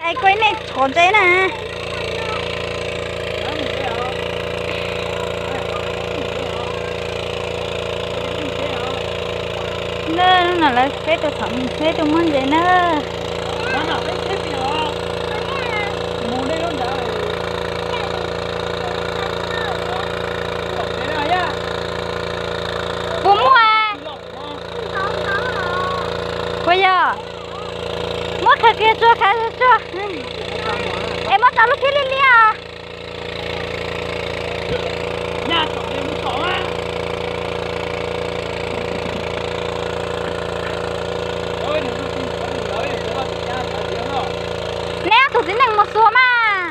Ai quay này trốn chế nè. Nó là phết cho thằng phết cho món vậy nữa. Bố mua à? Bây giờ mất khả kia chưa khả chưa. Em mất tao lúc kia lên à? Nhà chỗ này không có á. Nè, tụi chị nâng một số mà.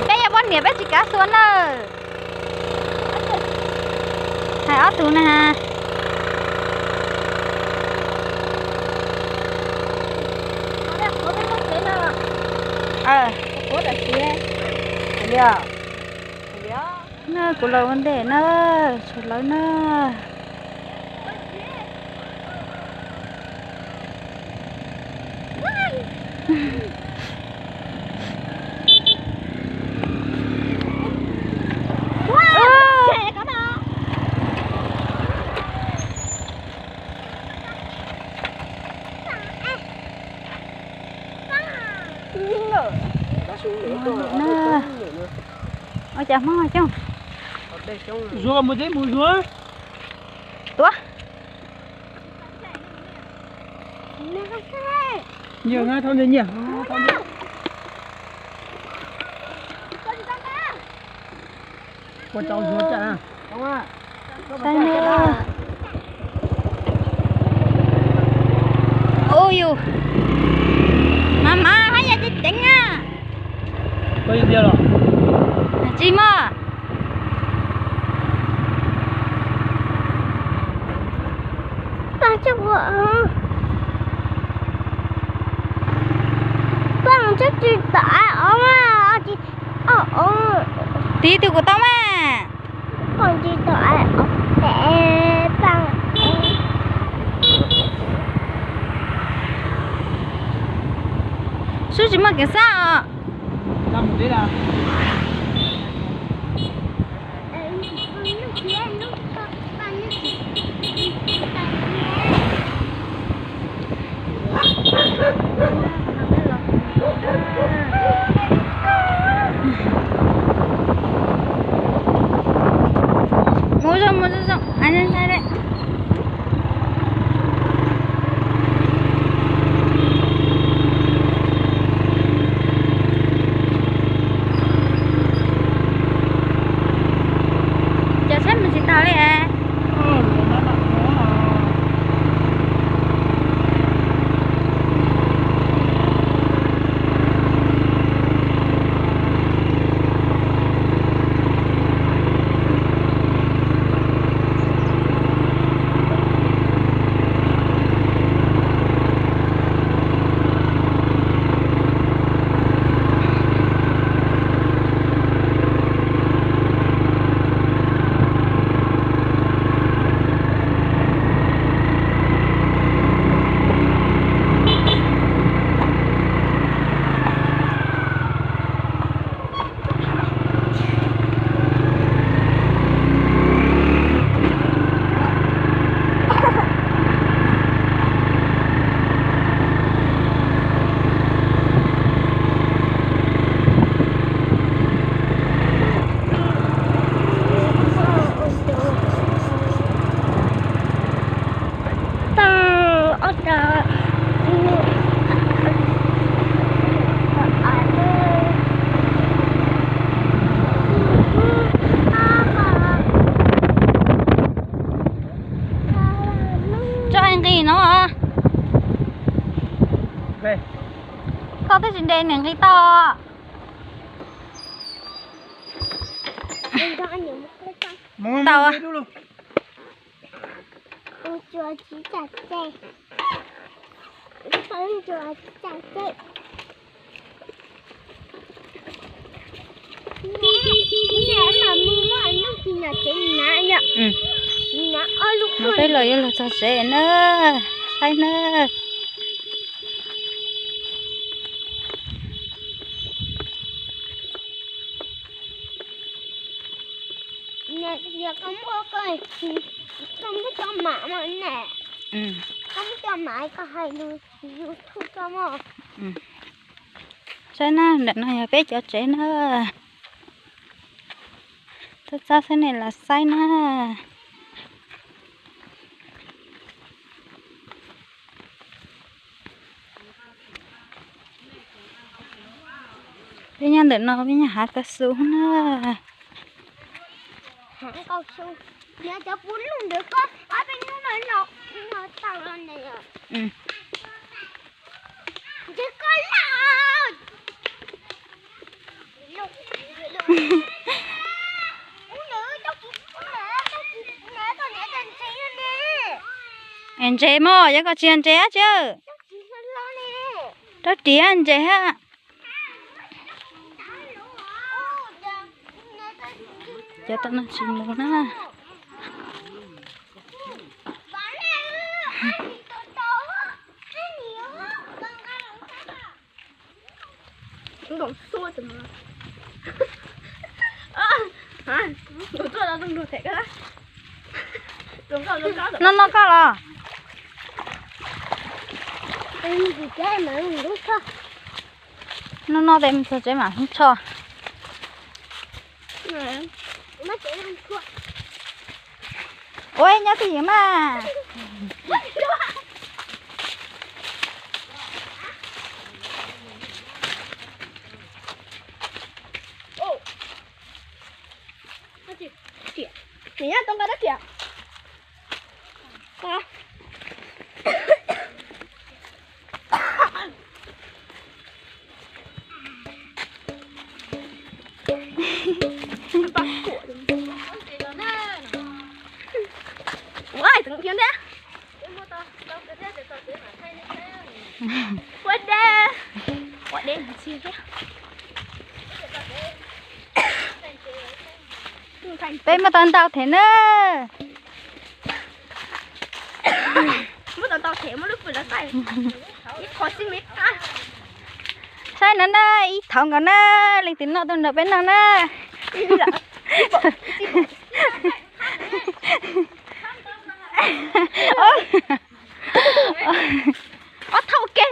Bây giờ bọn nghĩa bé chỉ cá xuống nữa. Hai ớt tụi nè ha. Có đại kia. Được. Nó của lâu vấn đề nó sụt lối nó. Ôi chà mong rồi chung. Rùa một thế mùi rùa. Ủa? Nhiều ngay thôi nhiều. Con cháu rùa chả. Không à. Sao nữa? Ôi dù. Mama hay là chị tính à? Có gì rồi? Chị mà. Bạn cho vợ. Bạn cho chị tải ông à. Chị tí từ của tao mà. Còn chị tải để bạn. Số chị mà cái sao? Làm một thế nào? Mua rồi, anh ra đây. Giờ xem mình sẽ tao đây à. Có cái gì đen này cái to. Tao à? Con chùa chỉ chặt dây. Con chùa chỉ chặt dây. Nè mà mình nói nó chỉ là cái nã nhá. Nã ở lúc nó cái lời là sao sẽ nữa. Sai nữa. giờ không có coi không có cho mẹ mà nè không cho mẹ có hay luôn YouTube không à sao nó đợt này bé cho trẻ nó thật ra thế này là sai nó bây giờ đợt nó bây giờ hạt cao su nó hạt cao su nhà cho bún luôn được con ở bên nó tao lên này rồi chứ có lợn anh chế mò chứ có chuyện chế chứ đó tía anh chế ha cho tao nó xin luôn á nó còn xua từ mà đừng có đâu đừng được thiệt á đừng có nó có rồi em gì cái mà đừng đúng không nó đem cho chế mà không cho nè má chị không thua ôi nhớ cái gì mà nè tông cái đó kìa con ôi từng chuyện đấy quên đi xin chứ bên mà toàn tàu thế nữa mất tao thèm mất lúc vừa là tay ít khó xin mít à sai nó đây ít thòng còn nè linh tính nó tôi nó bên nó nè ó thâu kê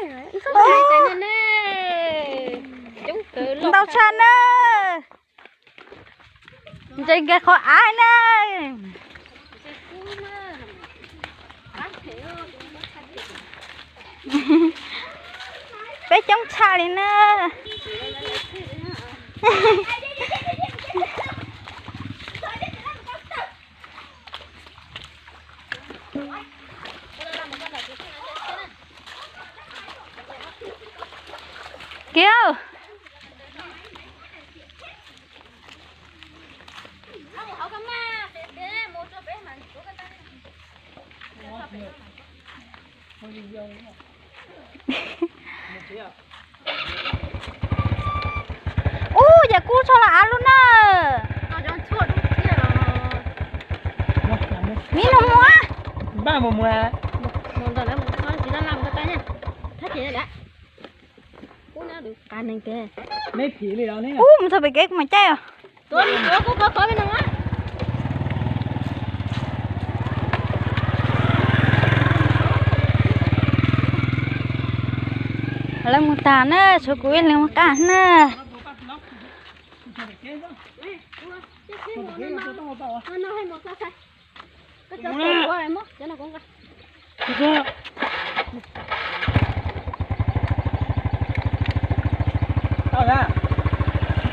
tao chăn nè chơi cái khó ai nè bé chống cha đi nè kêu giờ cú cho là ăn luôn nè mi nó mua ba một mùa mấy chỉ đi đâu nè mình sao bị ghét mà chơi à làm một tàn á số cuối làm một cả nè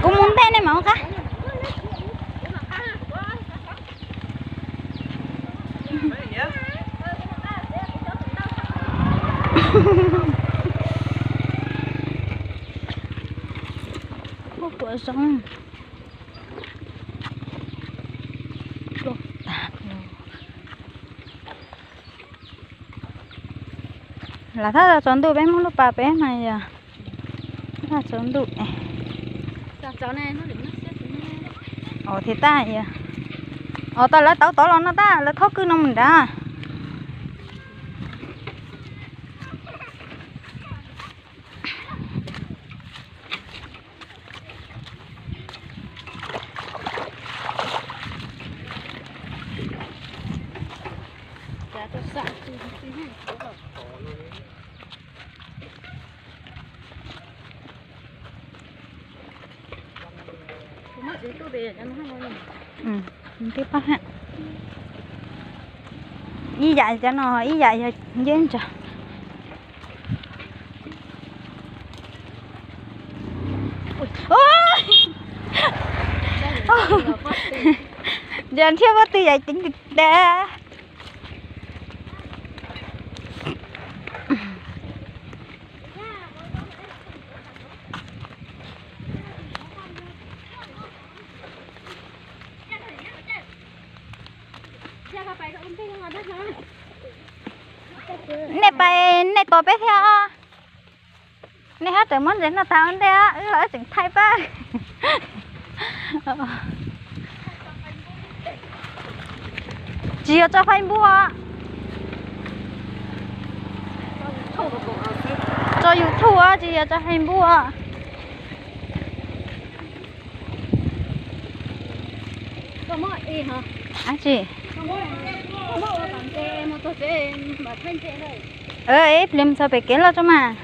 cũng muốn tên này mà không cả của sông lột tạc là thật là chọn tụ bé muốn lúc bà bé này à là chọn tụ này cháu này nó đứng nó xếp thì ta vậy ta lấy tao tao nó ta lấy thoát cứ nông mình ra tiếp bắt ha. Ý dạy cho nó, ý dạy cho dễ cho. Ôi! Jangan siapa tuh ya tinggi dah. Này có bé theo. Này hát từ món gì nó tao đây á, ở chừng thay ba. Chỉ cho phải mua. Cho YouTube chỉ cho phải mua. Có mọi gì hả? À chị. Em mà thân chế đây. Ê, em sao phải kéo lo cho mà.